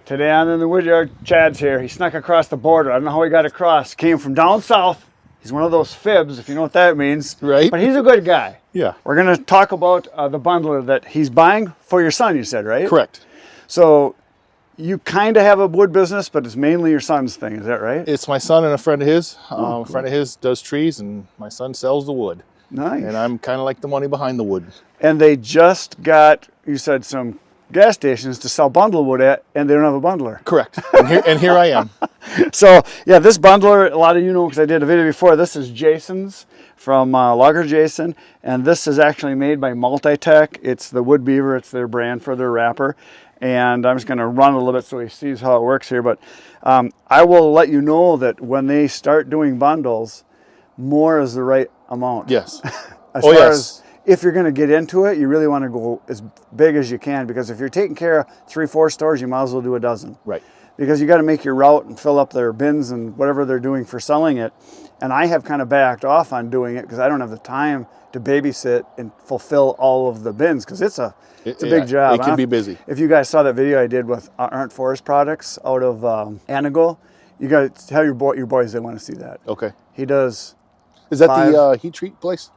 Today on In the Woodyard, Chad's here. He snuck across the border. I don't know how he got across. Came from down south. He's one of those fibs, if you know what that means. Right. But he's a good guy. Yeah. We're going to talk about the bundler that he's buying for your son, you said, right? Correct. So you kind of have a wood business, but it's mainly your son's thing. Is that right? It's my son and a friend of his. Cool. A friend of his does trees, and my son sells the wood. Nice. And I'm kind of like the money behind the wood. And they just got, you said, some gas stations to sell bundle wood at, and they don't have a bundler. Correct. And here I am. So, yeah, this bundler, a lot of you know because I did a video before. This is Jason's from Logger Jason, and this is actually made by Multitech. It's the Wood Beaver. It's their brand for their wrapper. And I'm just going to run a little bit so he sees how it works here. But I will let you know that when they start doing bundles, more is the right amount. Yes. As far as if you're going to get into it, you really want to go as big as you can, because if you're taking care of 3-4 stores, you might as well do a dozen. Right. Because you got to make your route and fill up their bins and whatever they're doing for selling it. And I have kind of backed off on doing it because I don't have the time to babysit and fulfill all of the bins, because it's a big job. It can be busy. If you guys saw that video I did with Aren't Forest Products out of Anago, you got to tell your boys they want to see that. Okay. He does. Is that the heat treat place?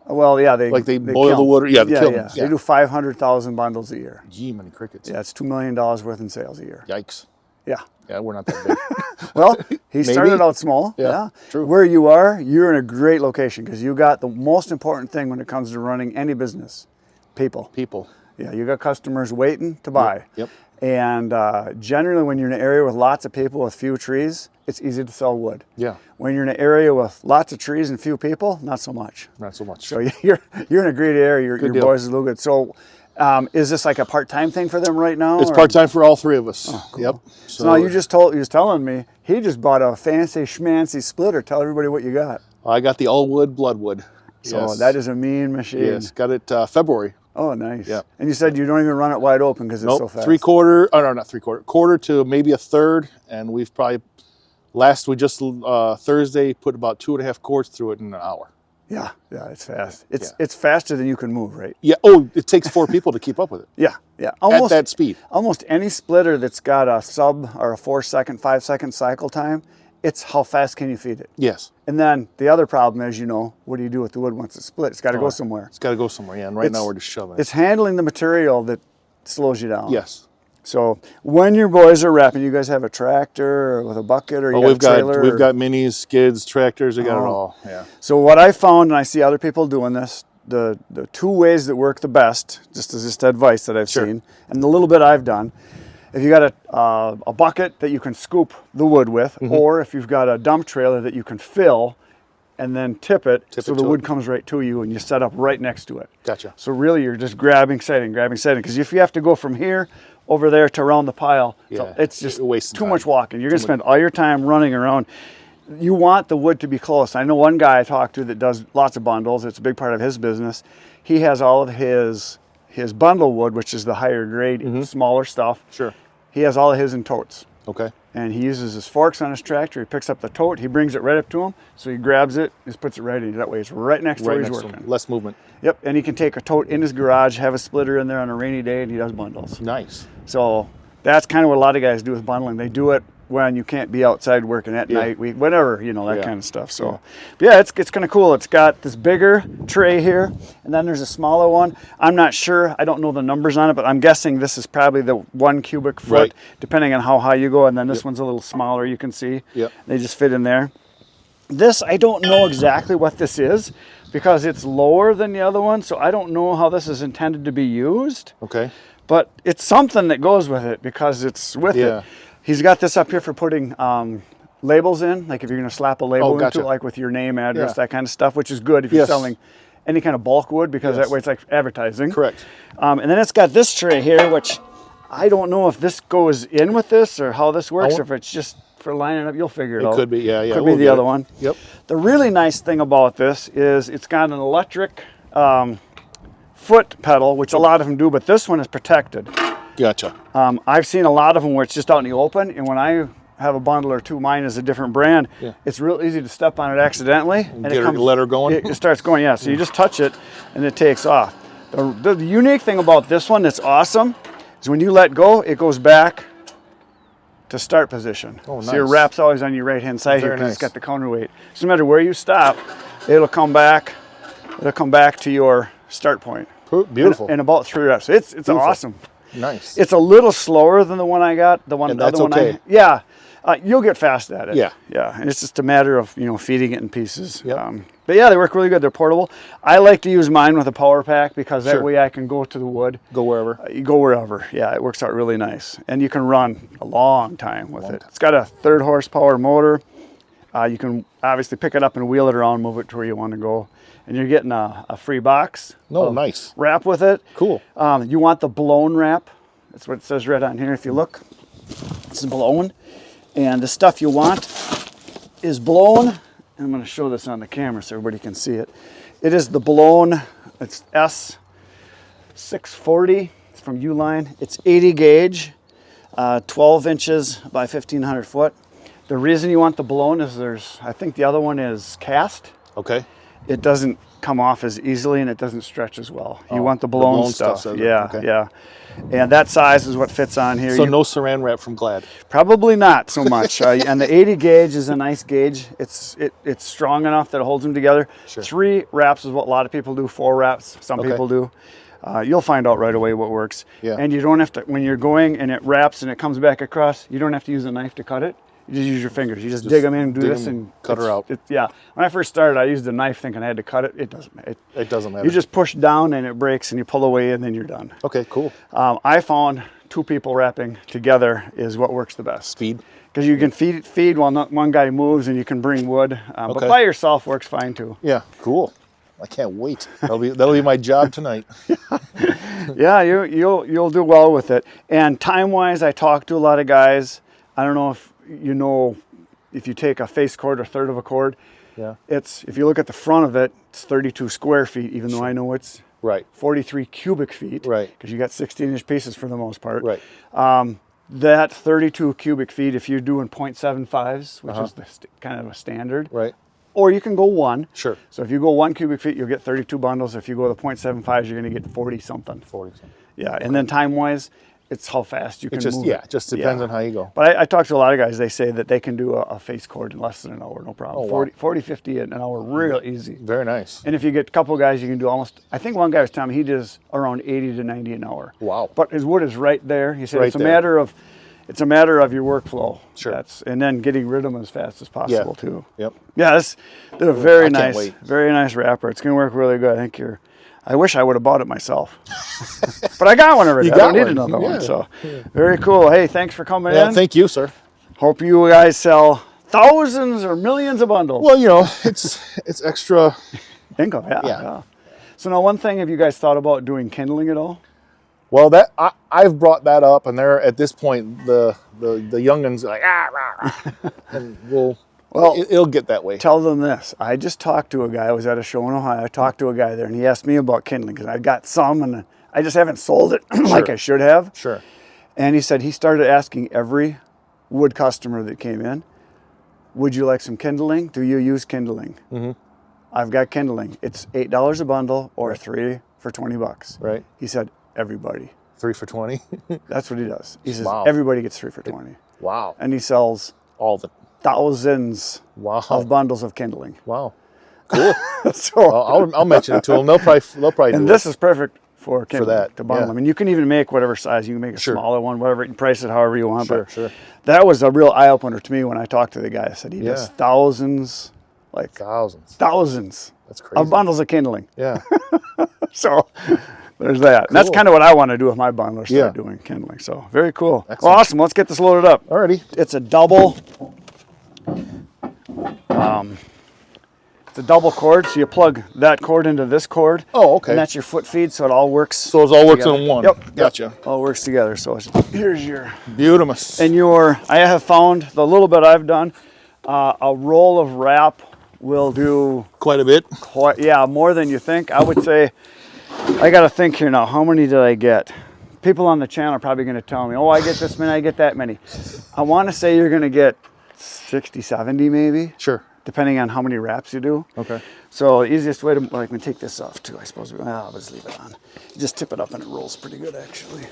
Well, yeah, they boil the wood. Yeah, they kill them. They do 500,000 bundles a year. Gee, many crickets. Yeah, it's $2 million worth in sales a year. Yikes. Yeah. Yeah, we're not that big. Well, he started out small. Yeah, true. Where you are, you're in a great location because you got the most important thing when it comes to running any business: people. People. Yeah, you got customers waiting to buy. Yep. And generally, when you're in an area with lots of people with few trees, it's easy to sell wood. Yeah. When you're in an area with lots of trees and few people, not so much. Not so much. So you're in a great area. Your boys are a little good. So is this like a part-time thing for them right now? It's part-time for all three of us. Oh, cool. Yep. So now you was telling me he just bought a fancy schmancy splitter. Tell everybody what you got. I got the all wood bloodwood. So yes. that is a mean machine. Yes, got it February. Oh, nice. Yeah. And you said you don't even run it wide open because it's so fast. Quarter to maybe a third, and we've probably Thursday put about 2.5 quarts through it in an hour. Yeah, it's fast. It's faster than you can move, right? Yeah. Oh, it takes 4 people to keep up with it. Yeah. At that speed. Almost any splitter that's got a sub or a 4-second, 5-second cycle time, it's how fast can you feed it? Yes. And then the other problem, as you know, what do you do with the wood once it's split? It's got to go somewhere. It's got to go somewhere, yeah. And right now we're just shoving it. It's handling the material that slows you down. Yes. So when your boys are wrapping, you guys have a tractor or with a bucket, or you got a trailer? We've got minis, skids, tractors. We got it all. Yeah. So what I found, and I see other people doing this, the 2 ways that work the best, just as just advice that I've seen, and the little bit I've done. If you got a bucket that you can scoop the wood with, or if you've got a dump trailer that you can fill and then tip it so the wood comes right to you and you set up right next to it. Gotcha. So really you're just grabbing, setting. Because if you have to go from here over there to around the pile, it's just too much walking. You're going to spend all your time running around. You want the wood to be close. I know one guy I talked to that does lots of bundles. It's a big part of his business. He has all of his bundle wood, which is the higher grade, smaller stuff. Sure. He has all of his in totes. Okay. And he uses his forks on his tractor. He picks up the tote. He brings it right up to him. So he grabs it, just puts it right in. That way it's right next to where he's working. Less movement. Yep. And he can take a tote in his garage, have a splitter in there on a rainy day, and he does bundles. Nice. So that's kind of what a lot of guys do with bundling. They do it when you can't be outside working at night, whatever, that kind of stuff. So, but yeah, it's kind of cool. It's got this bigger tray here, and then there's a smaller one. I'm not sure. I don't know the numbers on it, but I'm guessing this is probably the 1 cubic foot, depending on how high you go. And then this one's a little smaller, you can see. Yep. They just fit in there. This, I don't know exactly what this is because it's lower than the other one, so I don't know how this is intended to be used. Okay. But it's something that goes with it because it's with it. He's got this up here for putting labels in, like if you're going to slap a label into it, like with your name, address, that kind of stuff, which is good if you're selling any kind of bulk wood, because that way it's like advertising. Correct. And then it's got this tray here, which I don't know if this goes in with this or how this works, or if it's just for lining up. You'll figure it out. It could be, yeah. Could be the other one. Yep. The really nice thing about this is it's got an electric foot pedal, which a lot of them do, but this one is protected. Gotcha. I've seen a lot of them where it's just out in the open, and when I have a bundle or two, mine is a different brand, it's real easy to step on it accidentally. And let her going? It starts going, so you just touch it, and it takes off. The unique thing about this one that's awesome is when you let go, it goes back to start position. Oh, So your nice. wrap's always on your right-hand side here Very because it's nice. got the counterweight. So no matter where you stop, it'll come back. It'll come back to your start point. Beautiful. In about 3 reps. It's awesome. Nice. It's a little slower than the one I got. The one, And the that's other one okay. yeah. You'll get fast at it. Yeah. Yeah. And it's just a matter of, feeding it in pieces. Yep. But yeah, they work really good. They're portable. I like to use mine with a power pack because that Sure. way I can go to the wood. Go wherever. You go wherever. Yeah, it works out really nice. And you can run a long time with it. It's got a 3rd horsepower motor. You can obviously pick it up and wheel it around, move it to where you want to go. And you're getting a free box. Oh, nice. Wrap with it. Cool. You want the blown wrap. That's what it says right on here. If you look, it's blown. And the stuff you want is blown. I'm going to show this on the camera so everybody can see it. It is the blown, it's S640. It's from Uline. It's 80 gauge, 12 inches by 1,500 foot. The reason you want the blown is I think the other one is cast. Okay. It doesn't come off as easily and it doesn't stretch as well. You want the blown stuff. says it. Yeah, Okay. yeah. And that size is what fits on here. So no saran wrap from Glad. Probably not so much. And the 80 gauge is a nice gauge. It's strong enough that it holds them together. Sure. 3 wraps is what a lot of people do. 4 wraps, some Okay. people do. You'll find out right away what works. Yeah. And you don't have to, when you're going and it wraps and it comes back across, you don't have to use a knife to cut it. You just use your fingers. You just dig them in and do dig this 'em, and cut her out. Yeah. When I first started, I used a knife thinking I had to cut it. It doesn't. It doesn't matter. You just push down and it breaks and you pull away and then you're done. Okay, cool. I found 2 people wrapping together is what works the best. Speed. Because you can feed while one guy moves and you can bring wood. But Okay. by yourself works fine too. Yeah, cool. I can't wait. That'll be my job tonight. Yeah, you'll do well with it. And time-wise, I talk to a lot of guys. I don't know if you know, if you take a face cord or 1/3 of a cord, Yeah. if you look at the front of it, it's 32 square feet, even though I know it's Right. 43 cubic feet. Right. Because you got 16-inch pieces for the most part. Right. That 32 cubic feet, if you're doing 0.75s, which is kind of a standard, Right. or you can go 1. Sure. So if you go 1 cubic feet, you'll get 32 bundles. If you go the 0.75s, you're going to get 40 something. 40 something. Yeah, and then time-wise, it's how fast you can move It just depends on how you go. But I talk to a lot of guys, they say that they can do a face cord in less than an hour, no problem. Oh, wow. 40, 50 an hour, real easy. Very nice. And if you get a couple of guys, you can do almost, I think one guy was telling me he does around 80 to 90 an hour. Wow. But his wood is right there. He said Right it's a there. matter of your workflow. Sure. And then getting rid of them as fast as possible too. Yep. Yeah, they're very I can't nice, wait. very nice wrapper. It's going to work really good. I wish I would have bought it myself, but I got one already. You I don't got need one. another one. Yeah. So very cool. Hey, thanks for coming Yeah, in. thank you, sir. Hope you guys sell thousands or millions of bundles. Well, it's extra. Income, yeah. Yeah. So now, one thing, have you guys thought about doing kindling at all? Well, I've brought that up, and they're at this point the youngins are like rah, rah. And it'll get that way. Tell them this. I just talked to a guy. I was at a show in Ohio. I talked to a guy there, and he asked me about kindling because I got some, and I just haven't sold it like I should have. Sure. And he said he started asking every wood customer that came in, "Would you like some kindling? Do you use kindling?" Mm-hmm. I've got kindling. It's $8 a bundle or 3 for $20. Right. He said, everybody. 3 for 20. That's what he does. He says, Wow. everybody gets 3 for 20. Wow. And he sells All the. thousands Wow. of bundles of kindling. Wow. Cool. So, I'll mention it to them. They'll probably and do this it. is perfect for kindling, that, to bundle yeah. them. And you can even make whatever size. You can make a Sure. smaller one, whatever. You can price it however you want. Sure, but sure. that was a real eye-opener to me when I talked to the guy. I said he does Yeah. thousands, like Thousands. thousands That's crazy. of bundles of kindling. Yeah. So there's that. And that's Cool. kind of what I want to do with my bundler, start Yeah. doing kindling. So very cool. Well, Excellent. awesome. Let's get this loaded up. Alrighty. It's a double. It's a double cord, so you plug that cord into this cord. Oh, okay. And that's your foot feed, so it all works. So it all works together. in one. Yep. Gotcha. All works together. So here's your. Beautiful. And I have found the little bit I've done, a roll of wrap will do Quite a bit. more than you think. I would say, I got to think here now. How many did I get? People on the channel are probably going to tell me, oh, I get this many, I get that many. I want to say you're going to get 60, 70 maybe. Sure. Depending on how many wraps you do. Okay. So the easiest way to, I can take this off too, I suppose. I'll just leave it on. You just tip it up and it rolls pretty good actually.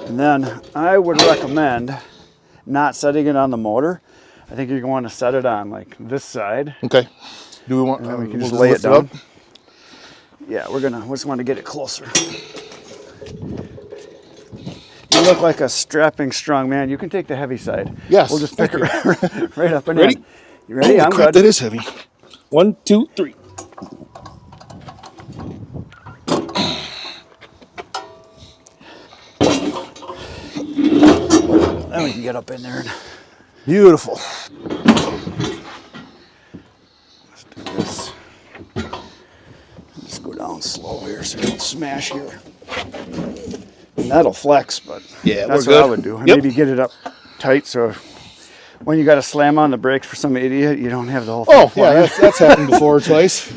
And then I would recommend not setting it on the motor. I think you're going to want to set it on like this side. Okay. Do we want? And then we can we'll just lay it lift down. up? Yeah, we just want to get it closer. You look like a strapping, strong man. You can take the heavy side. Yes. We'll just pick it right up and Ready? in. You ready? Holy I'm crap, good. that is heavy. 1, 2, 3. Then we can get up in there. Beautiful. Let's do this. Just go down slow here so you don't smash here. And that'll flex, but Yeah, that's we're what good. I would do. And Yep. maybe get it up tight so when you got to slam on the brakes for some idiot, you don't have the whole Oh, thing yeah, flying. that's happened before or twice.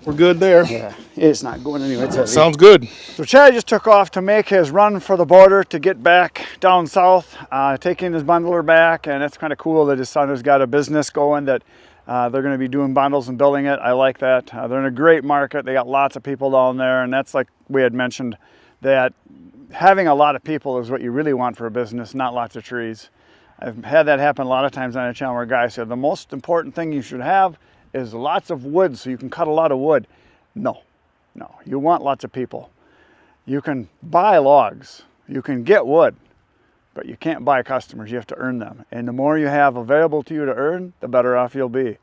We're good there. Yeah, it's not going anywhere. It's heavy. Sounds good. So Chad just took off to make his run for the border to get back down south, taking his bundler back, and it's kind of cool that his son has got a business going that they're going to be doing bundles and building it. I like that. They're in a great market. They got lots of people down there, and that's like we had mentioned that having a lot of people is what you really want for a business, not lots of trees. I've had that happen a lot of times on a channel where guys said the most important thing you should have is lots of wood so you can cut a lot of wood. No, you want lots of people. You can buy logs, you can get wood, but you can't buy customers. You have to earn them. And the more you have available to you to earn, the better off you'll be.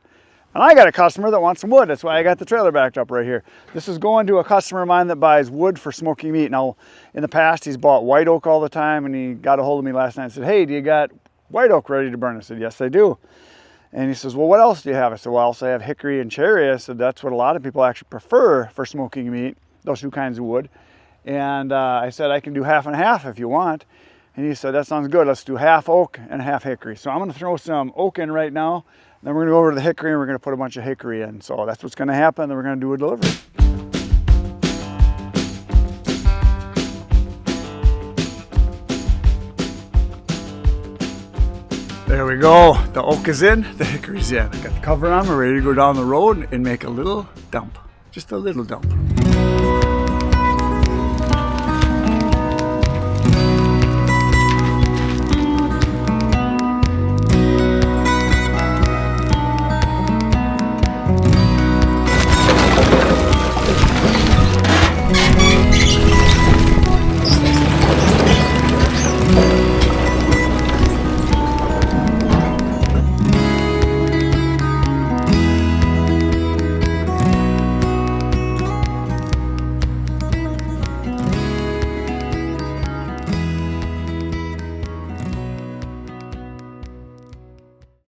And I got a customer that wants some wood. That's why I got the trailer backed up right here. This is going to a customer of mine that buys wood for smoking meat. Now, in the past, he's bought white oak all the time, and he got a hold of me last night and said, hey, do you got white oak ready to burn? I said, yes, I do. And he says, well, what else do you have? I said, well, I also have hickory and cherry. I said, that's what a lot of people actually prefer for smoking meat, those two kinds of wood. And I said, I can do half and half if you want. And he said, that sounds good. Let's do half oak and half hickory. So I'm going to throw some oak in right now. Then we're going to go over to the hickory and we're going to put a bunch of hickory in. So that's what's going to happen. Then we're going to do a delivery. There we go. The oak is in, the hickory's in. I got the cover on, we're ready to go down the road and make a little dump. Just a little dump.